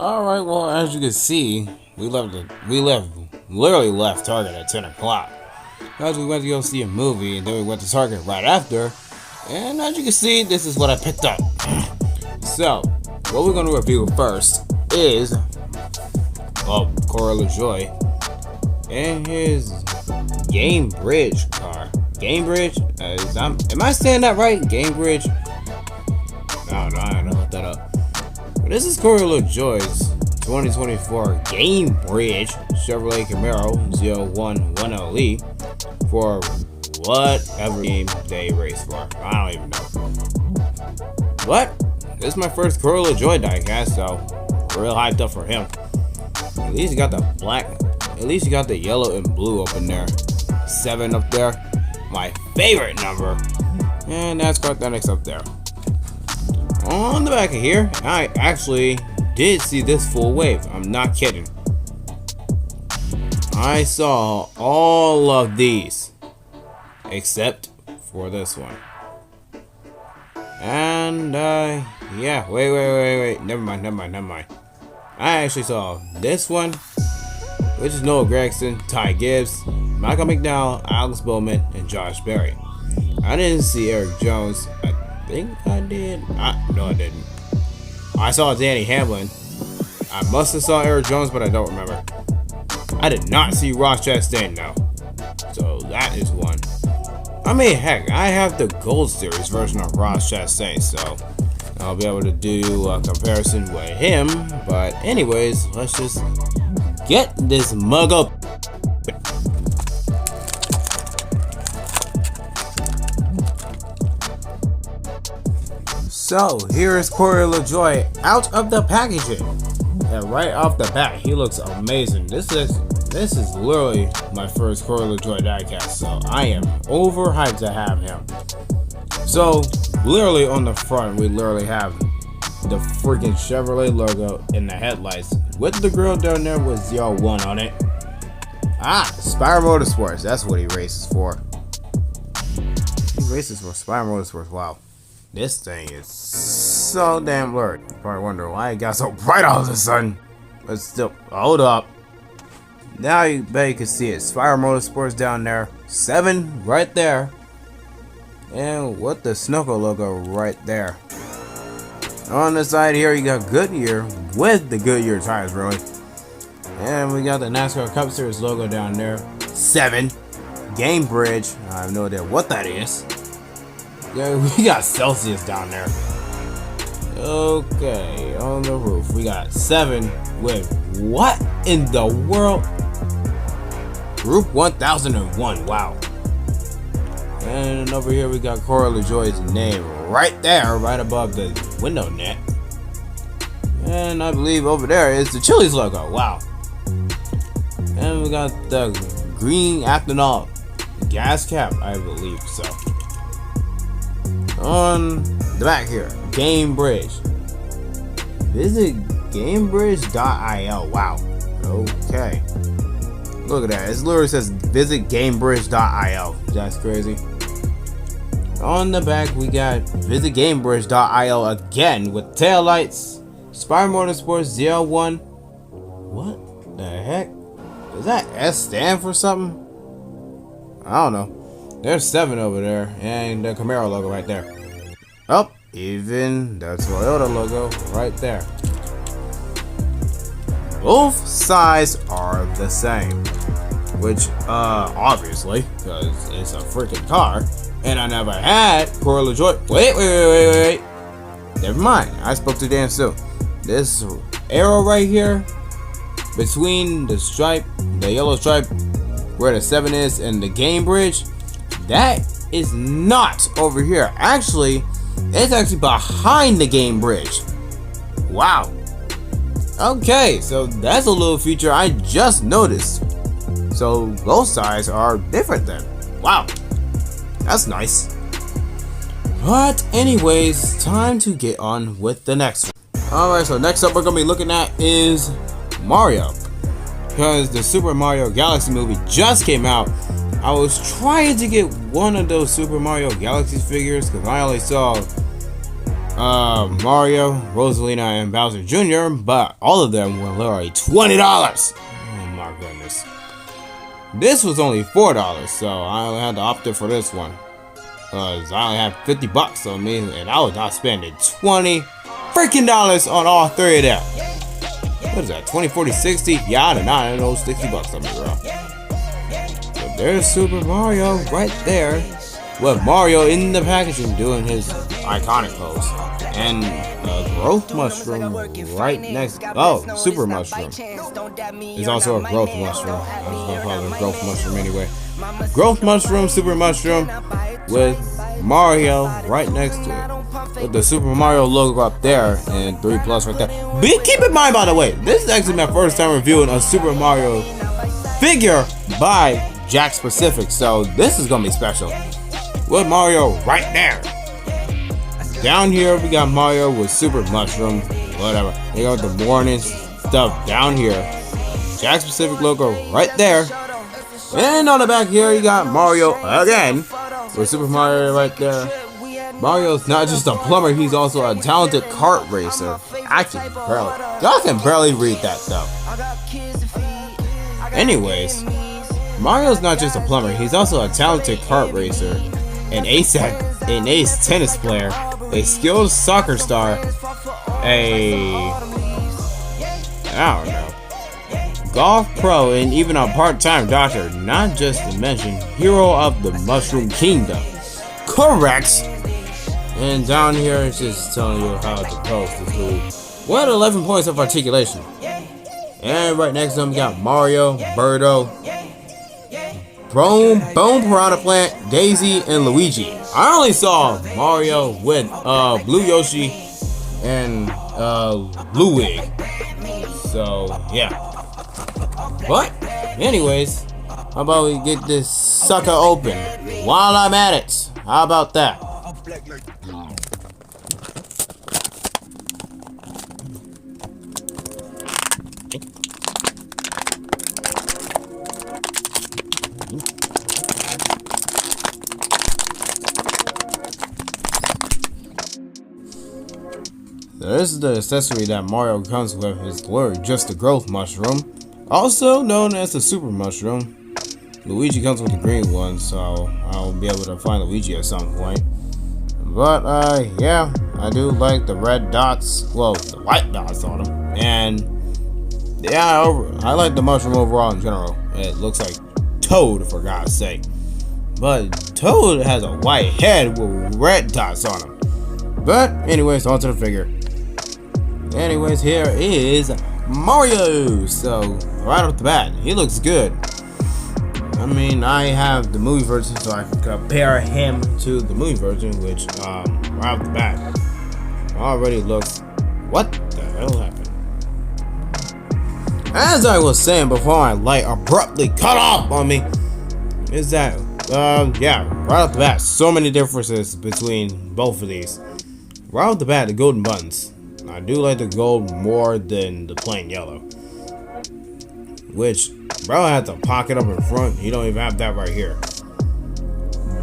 Alright, well, as you can see, we literally left Target at 10 o'clock. Because we went to go see a movie, and then we went to Target right after. And as you can see, this is what I picked up. So, what we're going to review first is Corey Lajoie and his Gainbridge car. Gainbridge? Am I saying that right? Gainbridge? I don't know. Look that up. But this is Corey Lajoie's 2024 Gainbridge Chevrolet Camaro 0110E for whatever game they race for. I don't even know. But this is my first Corey Lajoie diecast, so real hyped up for him. At least you got the black. At least you got the yellow and blue up in there. 7 up there. My favorite number. And Nascar Authentic's up there. On the back of here, I actually did see this full wave. I'm not kidding. I saw all of these. Except for this one. And, yeah. Wait. Never mind. I actually saw this one, which is Noah Gregson, Ty Gibbs, Michael McDowell, Alex Bowman, and Josh Berry. I didn't see Eric Jones. I think I did. No, I didn't. I saw Danny Hamlin. I must have saw Eric Jones, but I don't remember. I did not see Ross Chastain, though. So that is one. I mean, heck, I have the Gold Series version of Ross Chastain, so I'll be able to do a comparison with him. But anyways, let's just get this mug up. So here is Corey Lajoie out of the packaging, and right off the bat, he looks amazing. This is literally my first Corey Lajoie diecast, so I am overhyped to have him. So literally on the front, we literally have the freaking Chevrolet logo in the headlights with the grill down there with 01 on it. Spire Motorsports, that's what he races for. He races for Spire Motorsports. Wow. This thing is so damn blurry. You probably wonder why it got so bright all of a sudden. But still, hold up. Now you bet you can see it. Spire Motorsports down there. 7 right there. And with the Snuckle logo right there. On the side here, you got Goodyear with the Goodyear tires, really. And we got the NASCAR Cup Series logo down there. 7. Gainbridge. I have no idea what that is. Yeah, we got Celsius down there. Okay, on the roof, we got 7 with what in the world? Group 1001, wow. And over here, we got Corey Lajoie's name right there, right above the window net. And I believe over there is the Chili's logo, wow. And we got the green ethanol gas cap, I believe so. On the back here, Gainbridge. Visit Gainbridge.il. Wow. Okay. Look at that. It literally says visit Gainbridge.il. That's crazy. On the back, we got visit Gainbridge.il again with taillights. Spire Motorsports 01. What the heck? Does that S stand for something? I don't know. There's 7 over there, and the Camaro logo right there. Oh, even the Toyota logo right there. Both sides are the same, which obviously, because it's a freaking car, and I never had Corey Lajoie. Wait. Never mind. I spoke too damn soon. This arrow right here between the stripe, the yellow stripe, where the 7 is, and the Gainbridge. That is not over here. Actually, it's actually behind the Gainbridge. Wow. Okay, so that's a little feature I just noticed. So both sides are different then. Wow. That's nice. But anyways, time to get on with the next one. Alright, so next up we're going to be looking at is Mario. Because the Super Mario Galaxy movie just came out. I was trying to get one of those Super Mario Galaxy figures because I only saw Mario, Rosalina, and Bowser Jr., but all of them were literally $20. Oh my goodness. This was only $4, so I only had to opt in for this one. Cause I only had $50 on me, and I was not spending $20 freaking on all three of them. What is that? 20, 40, 60? Yeah, I did not have those $60 on me, bro. So there's Super Mario right there, with Mario in the packaging doing his iconic pose, and growth mushroom right next. Oh, super mushroom. It's also a growth mushroom. I was gonna call it a growth mushroom anyway. Growth mushroom, super mushroom, with Mario right next to it, with the Super Mario logo up there and 3+ right there. Keep in mind, by the way, this is actually my first time reviewing a Super Mario figure by Jakks Pacific, so this is gonna be special. With Mario right there. Down here we got Mario with Super Mushroom, whatever. They got the morning stuff down here. Jakks Pacific logo right there. And on the back here you got Mario again with Super Mario right there. Mario's not just a plumber, he's also a talented kart racer. Actually, barely. Y'all can barely read that though. Anyways, Mario's not just a plumber, he's also a talented kart racer, an ace tennis player, a skilled soccer star, I don't know, golf pro, and even a part-time doctor, not just to mention hero of the Mushroom Kingdom. Correct! And down here it's just telling you how to post this move. What 11 points of articulation. And right next to him we got Mario, Birdo, Bone Piranha Plant, Daisy, and Luigi. I only saw Mario with Blue Yoshi and Ludwig. So yeah. But anyways, how about we get this sucker open while I'm at it? How about that? This is the accessory that Mario comes with. Is literally just the growth mushroom, also known as the super mushroom. Luigi comes with the green one, so I'll be able to find Luigi at some point. But yeah, I do like the red dots, well, the white dots on them, and yeah, I like the mushroom overall in general. It looks like Toad, for God's sake, but Toad has a white head with red dots on him. But anyways, on to the figure. Anyways, here is Mario. So right off the bat, he looks good. I mean, I have the movie version, so I can compare him to the movie version, which right off the bat already looks. What the hell happened? As I was saying before, my light abruptly cut off on me. Is that yeah, right off the bat, so many differences between both of these. Right off the bat, the golden buttons. I do like the gold more than the plain yellow. Which, bro, has a pocket up in front. You don't even have that right here.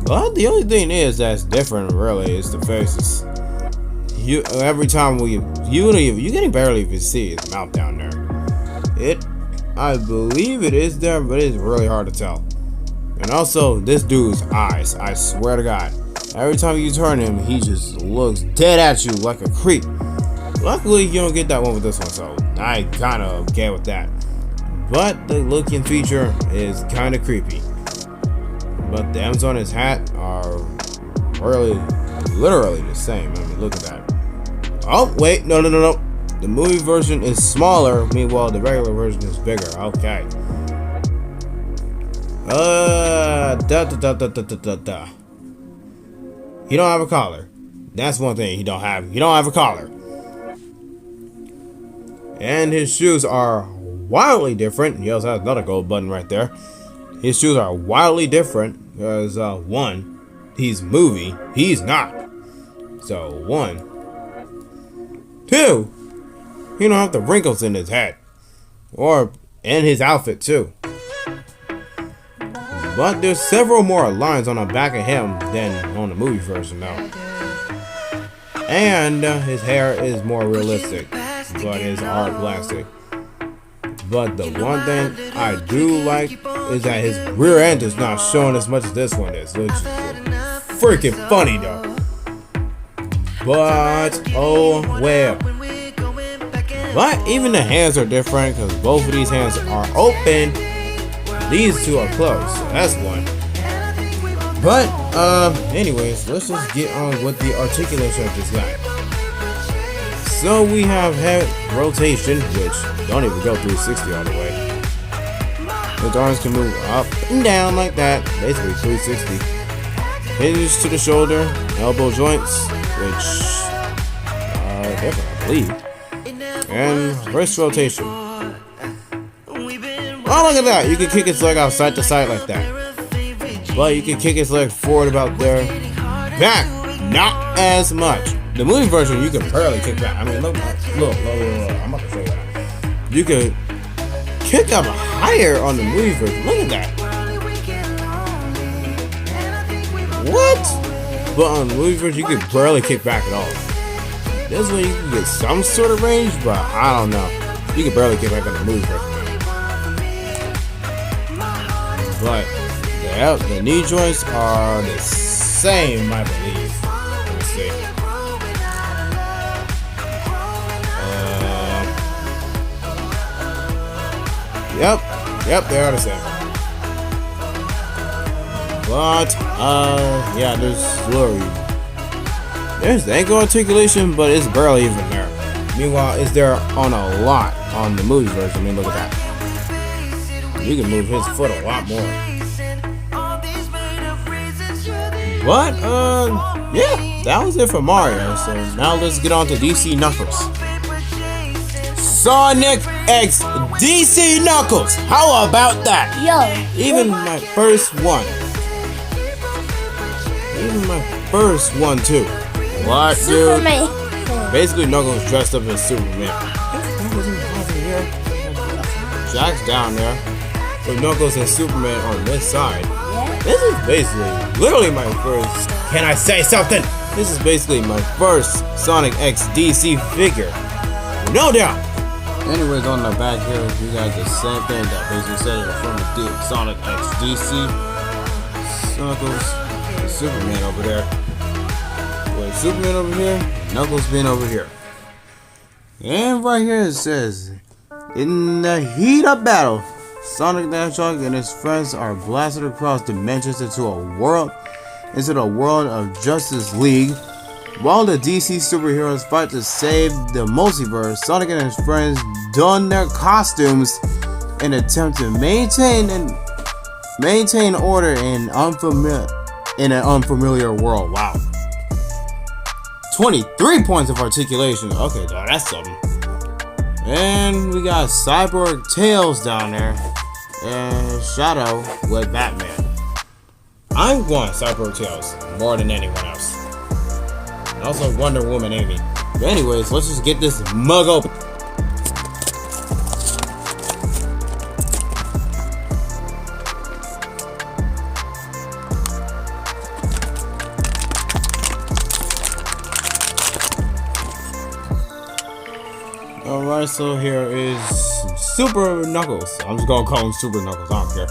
But the only thing is that's different, really, is the faces. Every time you can barely even see his mouth down there. I believe it is there, but it's really hard to tell. And also, this dude's eyes. I swear to God. Every time you turn him, he just looks dead at you like a creep. Luckily, you don't get that one with this one, so I kind of okay with that. But the looking feature is kind of creepy. But the M's on his hat are really, literally the same. I mean, look at that. Oh, wait, no. The movie version is smaller, meanwhile the regular version is bigger. Okay. He don't have a collar. That's one thing he don't have. He don't have a collar. And his shoes are wildly different. He also has another gold button right there. His shoes are wildly different because one, he's movie, he's not. So 1, 2, he don't have the wrinkles in his head or in his outfit too. But there's several more lines on the back of him than on the movie version though. And his hair is more realistic, but his art plastic. But the one thing I do like is that his rear end is not shown as much as this one is, which is freaking funny though. But oh well. But even the hands are different because both of these hands are open. These two are closed, so that's one. But anyways, let's just get on with the articulation of this guy. So we have head rotation, which don't even go 360 all the way. His arms can move up and down like that, basically 360. Hinges to the shoulder, elbow joints, which are different, I believe. And wrist rotation. Oh, look at that! You can kick his leg out side to side like that. But you can kick his leg forward about there. Back, not as much. The movie version, you can barely kick back. I mean, look. I'm about to show you that. You can kick up higher on the movie version. Look at that. What? But on the movie version, you can barely kick back at all. This way, you can get some sort of range, but I don't know. You can barely kick back on the movie version. But the knee joints are the same, I believe. Let me see. Yep, they are the same. But yeah, there's the ankle articulation, but it's barely even there. Meanwhile, it's there on a lot on the movie version. I mean, look at that. You can move his foot a lot more. But yeah, that was it for Mario. So now let's get on to DC Knuckles. Sonic X DC Knuckles. How about that? Yo. Even my first one. Too. What, dude? Superman. Basically, Knuckles dressed up as Superman. Jack's down there. With Knuckles and Superman on this side. Yeah. This is basically, literally my first. Can I say something? This is basically my first Sonic X DC figure. No doubt. Anyways, on the back here, you got the same thing that basically says from the Sonic X DC. Knuckles, Superman over there. With Superman over here, Knuckles being over here. And right here it says, in the heat of battle, Sonic the Hedgehog and his friends are blasted across dimensions into the world of Justice League. While the DC superheroes fight to save the multiverse, Sonic and his friends don their costumes and attempt to maintain order in an unfamiliar world. Wow. 23 points of articulation. Okay, dog, that's something. And we got Cyborg Tails down there. And Shadow with Batman. I want Cyborg Tails more than anyone else. And also Wonder Woman Amy. But anyways, let's just get this mug open. Alright, so here is Super Knuckles. I'm just gonna call him Super Knuckles, I don't care.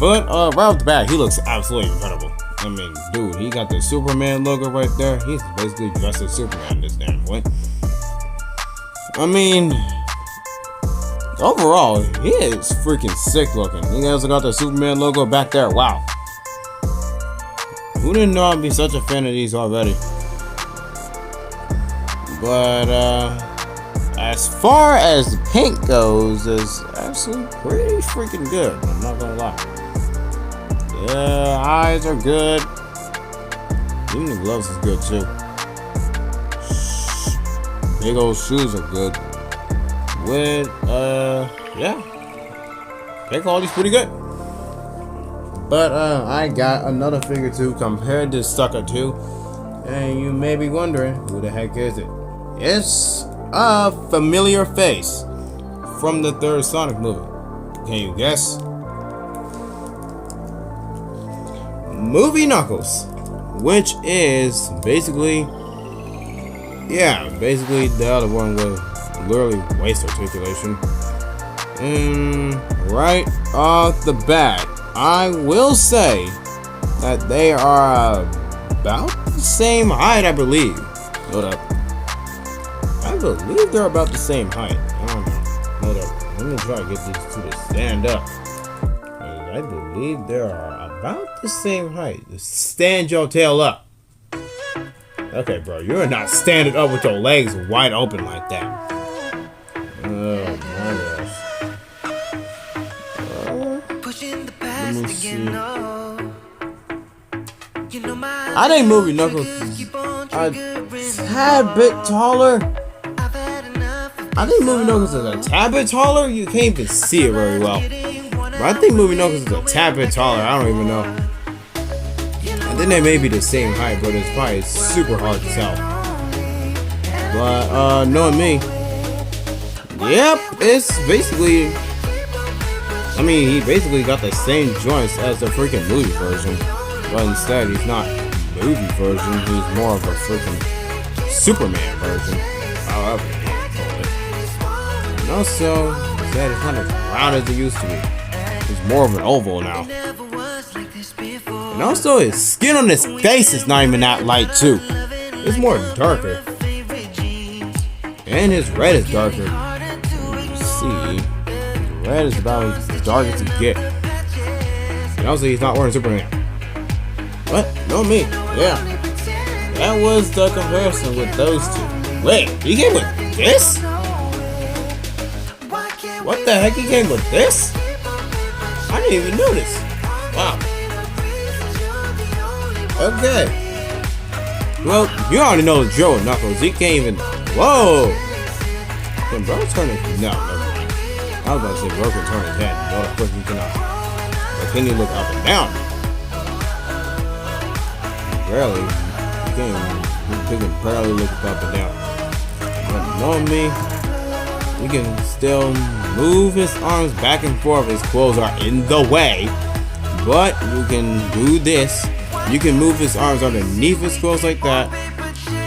But right off the bat, he looks absolutely incredible. I mean, dude, he got the Superman logo right there. He's basically dressed as Superman this damn point. I mean, overall, he is freaking sick looking. He also got the Superman logo back there. Wow. Who didn't know I'd be such a fan of these already? But as far as the paint goes, it's actually pretty freaking good. I'm not gonna lie. Yeah, eyes are good. Even the gloves is good too. Big old shoes are good. With yeah, paint quality's pretty good. But I got another figure to compare this sucker to, and you may be wondering who the heck is it? It's a familiar face from the third Sonic movie. Can you guess? Movie Knuckles, which is basically yeah, basically the other one was literally waist articulation. And right off the bat, I will say that they are about the same height, I believe. Hold up. I believe they're about the same height. I don't know. Hold up. Let me try to get these two to stand up. I believe they are about the same height. Stand your tail up. Okay, bro. You're not standing up with your legs wide open like that. Oh, my gosh. Let me see. I think Movie Knuckles is a tad bit taller. I think Movie Knuckles is a tad bit taller. You can't even see it very well. But I think Movie Knuckles is a tad bit taller. I don't even know. I think they may be the same height, but it's probably super hard to tell. But, knowing me, yep, it's basically, I mean, he basically got the same joints as the freaking movie version. But instead, he's not movie version, he's more of a freaking Superman version. However, and also, his head is not as round as it used to be. It's more of an oval now. And also, his skin on his face is not even that light too. It's more darker. And his red is darker. You see, his red is about as dark as you get. And also, he's not wearing Superman. What? No me. Yeah. That was the comparison with those two. Wait, he came with this? What the heck? He came with this? I didn't even notice. Wow. Okay. Well, you already know the drill with Knuckles. He can't even. Whoa! Can bro turn his. No, never mind. I was about to say bro can turn his head. No, of course he cannot. But can you look up and down? Barely. He can barely look up and down. But knowing me, he can still move his arms back and forth. His clothes are in the way. But you can do this. You can move his arms underneath his clothes like that.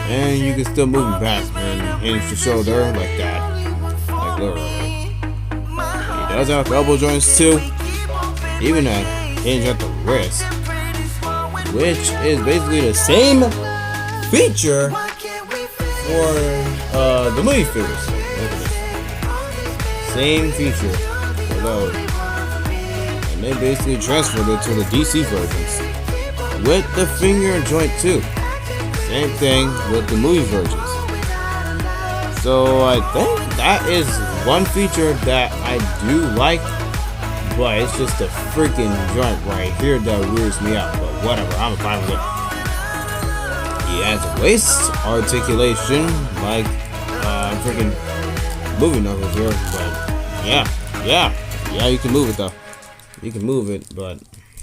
And you can still move him back and hinge the shoulder like that. Like literally. He does have elbow joints too. Even a hinge at the wrist. Which is basically the same feature for the movie figures. Same feature for those. And they basically transferred it to the DC versions. With the finger joint too. Same thing with the movie versions. So I think that is one feature that I do like. But it's just the freaking joint right here that weirds me out. But whatever, I'm fine with it. He has waist articulation like freaking movie Knuckles here. But yeah, you can move it though. You can move it, but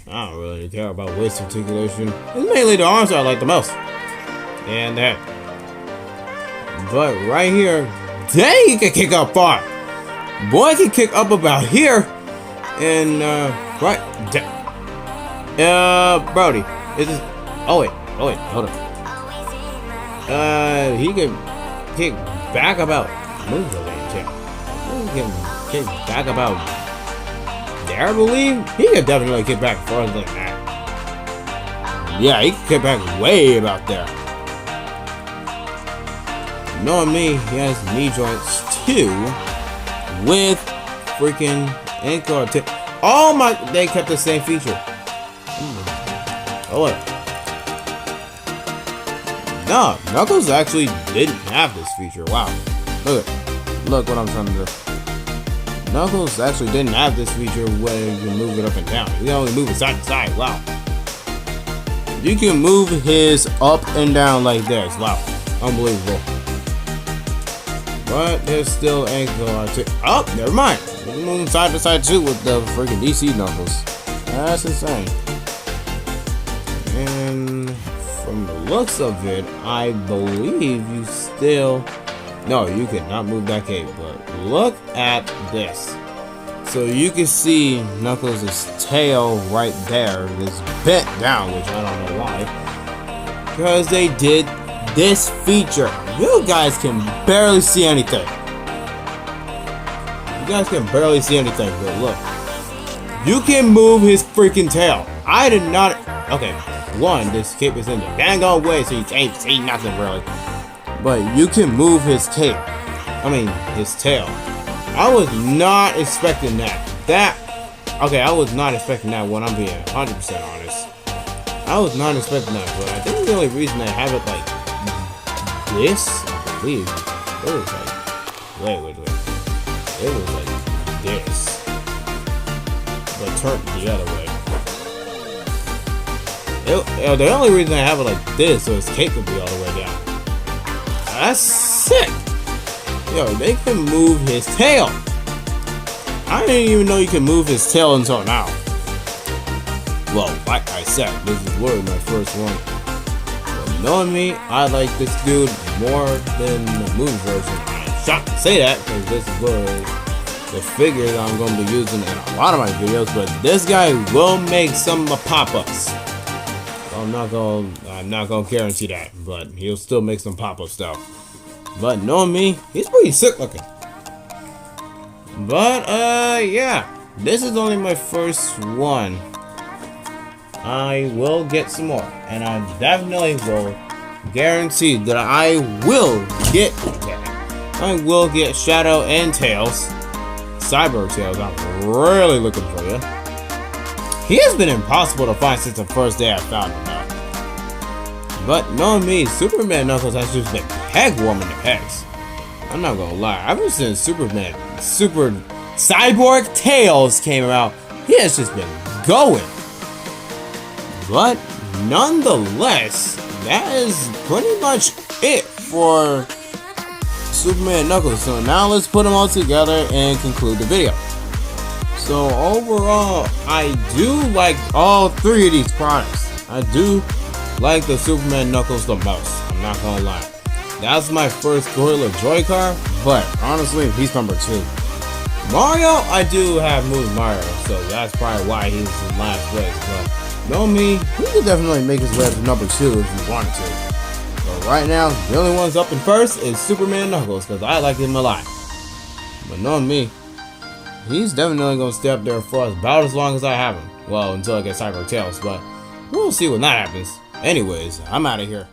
I don't really care about waist articulation. It's mainly the arms I like the most. And that. But right here, dang, he can kick up far. Boy can kick up about here. And right, Brody, is this? Oh wait, hold on. He can kick back about. Move the way, too. He can kick back about there, I believe. He can definitely kick back farther than that. Yeah, he can kick back way about there. Knowing me, he has knee joints too, with freaking ankle. Oh my! They kept the same feature. Oh wait. No, Knuckles actually didn't have this feature. Wow. Look what I'm trying to do. Knuckles actually didn't have this feature where you can move it up and down. You can only move it side to side. Wow. You can move his up and down like this. Wow. Unbelievable. But there's still ankle. Oh, never mind. You can move him side to side too with the freaking DC Knuckles. That's insane. And from the looks of it, I believe you still. No, you cannot move that cape, but look at this. So you can see Knuckles' tail right there is bent down, which I don't know why. Because they did this feature. You guys can barely see anything. You guys can barely see anything, but look. You can move his freaking tail. I did not. Okay, one, this cape is in the dang old way, so you can't see nothing really. But you can move his cape. I mean, his tail. I was not expecting that. Okay, I was not expecting that when I'm being 100% honest. I was not expecting that, but I think the only reason I have it like this, I believe, it was like, wait. It was like this, but turned the other way. The only reason I have it like this so his cape could be all the way down. That's sick. Yo, they can move his tail. I didn't even know you can move his tail until now. Well, like I said, this is literally my first one. But knowing me, I like this dude more than the movie version. I'm shocked to say that because this is literally the figure that I'm going to be using in a lot of my videos. But this guy will make some pop-ups. I'm not gonna guarantee that, but he'll still make some pop-up stuff. But knowing me, he's pretty sick looking. But yeah, this is only my first one. I will get some more, and I definitely will guarantee that I will get Shadow and Tails, Cyborg Tails. I'm really looking for you. He has been impossible to find since the first day I found him out. But knowing me, Superman Knuckles has just been peg warming the pegs. I'm not gonna lie, ever since Super Cyborg Tails came out, he has just been going. But nonetheless, that is pretty much it for Superman Knuckles. So now let's put them all together and conclude the video. So overall, I do like all three of these products. I do like the Superman Knuckles the most. I'm not gonna lie. That's my first Gorilla Joy car, but honestly, he's number 2. Mario, I do have moved Mario, so that's probably why he's in last place. But know me, he could definitely make his way up to number 2 if he wanted to. But right now, the only one's up in first is Superman Knuckles, because I like him a lot. But knowing me, he's definitely going to stay up there for us about as long as I have him. Well, until I get Cyborg Tails, but we'll see when that happens. Anyways, I'm out of here.